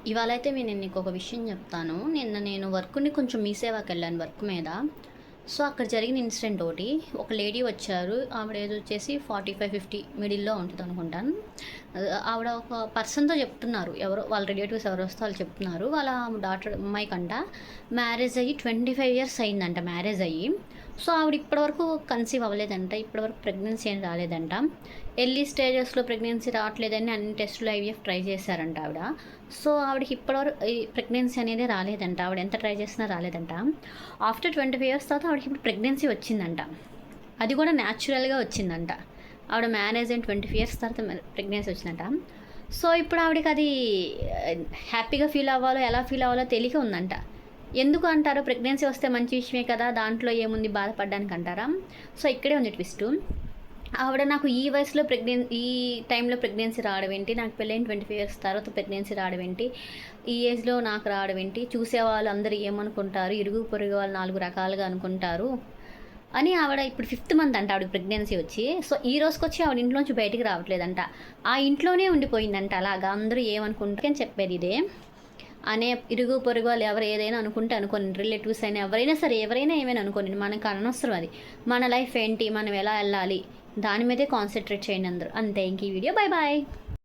ఇవాళైతే నేను నీకొక విషయం చెప్తాను. నిన్న నేను వర్క్‌ని కొంచెం మీ సేవాకెళ్ళాను వర్క్ మీద. సో, అక్కడ జరిగిన ఇన్సిడెంట్ ఒకటి. ఒక లేడీ వచ్చారు. ఆవిడ ఏజ్ వచ్చేసి 45, 50 మిడిల్‌లో ఉంటదనుకుంటాను. ఆవిడ ఒక పర్సన్‌తో చెప్తున్నారు. ఎవరో వాళ్ళ రిలేటివ్స్ ఎవరో వస్తే వాళ్ళు చెప్తున్నారు. వాళ్ళ డాటర్ అమ్మాయికంట మ్యారేజ్ అయ్యి 25 ఇయర్స్ అయిందంట మ్యారేజ్ అయ్యి. సో, ఆవిడ ఇప్పటివరకు కన్సీవ్ అవ్వలేదంట. ఇప్పటివరకు ప్రెగ్నెన్సీ ఏం రాలేదంట. ఎర్లీ స్టేజెస్‌లో ప్రెగ్నెన్సీ రావట్లేదని అన్ని టెస్టులు ఐవీఎఫ్ ట్రై చేశారంట ఆవిడ. సో, ఆవిడకి ఇప్పటివరకు ఈ ప్రెగ్నెన్సీ అనేది రాలేదంట. ఆవిడ ఎంత ట్రై చేసినా రాలేదంట. ఆఫ్టర్ 25 ఇయర్స్ తర్వాత ఆవిడకి ఇప్పుడు ప్రెగ్నెన్సీ వచ్చిందంట. అది కూడా న్యాచురల్‌గా వచ్చిందంట. ఆవిడ మ్యారేజ్ అయిన 25 ఇయర్స్ తర్వాత ప్రెగ్నెన్సీ వచ్చిందంట. సో, ఇప్పుడు ఆవిడకి అది హ్యాపీగా ఫీల్ అవ్వాలో, ఎలా ఫీల్ అవ్వాలో తెలియక ఉందంట. ఎందుకు అంటారు? ప్రెగ్నెన్సీ వస్తే మంచి విషయమే కదా! దాంట్లో ఏముంది బాధపడడానికి అంటారా? సో, ఇక్కడే ఉంది ట్విస్టు. ఆవిడ నాకు ఈ టైంలో ప్రెగ్నెన్సీ రావడం ఏంటి? నాకు పెళ్ళైన 25 ఇయర్స్ తర్వాత ప్రెగ్నెన్సీ రావడం ఏంటి? ఈ ఏజ్‌లో నాకు రావడం ఏంటి? చూసేవాళ్ళు అందరూ ఏమనుకుంటారు? ఇరుగు పొరుగు వాళ్ళు 4 రకాలుగా అనుకుంటారు అని ఆవిడ ఇప్పుడు 5th మంత్ అంట ఆవిడకి ప్రెగ్నెన్సీ వచ్చి. సో, ఈ రోజుకొచ్చి ఆవిడ ఇంట్లోంచి బయటికి రావట్లేదంట. ఆ ఇంట్లోనే ఉండిపోయిందంట అలాగా. అందరూ ఏమనుకుంటారు అని చెప్పేది ఇదే. ఇరుగు పొరుగు వాళ్ళు ఎవరు ఏదైనా అనుకుంటే అనుకోని, రిలేటివ్స్ అయినా ఎవరైనా సరే, ఎవరైనా ఏమైనా అనుకోని, మనకు అనవసరం అది. మన లైఫ్ ఏంటి? మనం ఎలా వెళ్ళాలి? దాని మీదే కాన్సంట్రేట్ చేయండి అందరూ. అంతే. ఇంక ఈ వీడియో బాయ్ బాయ్.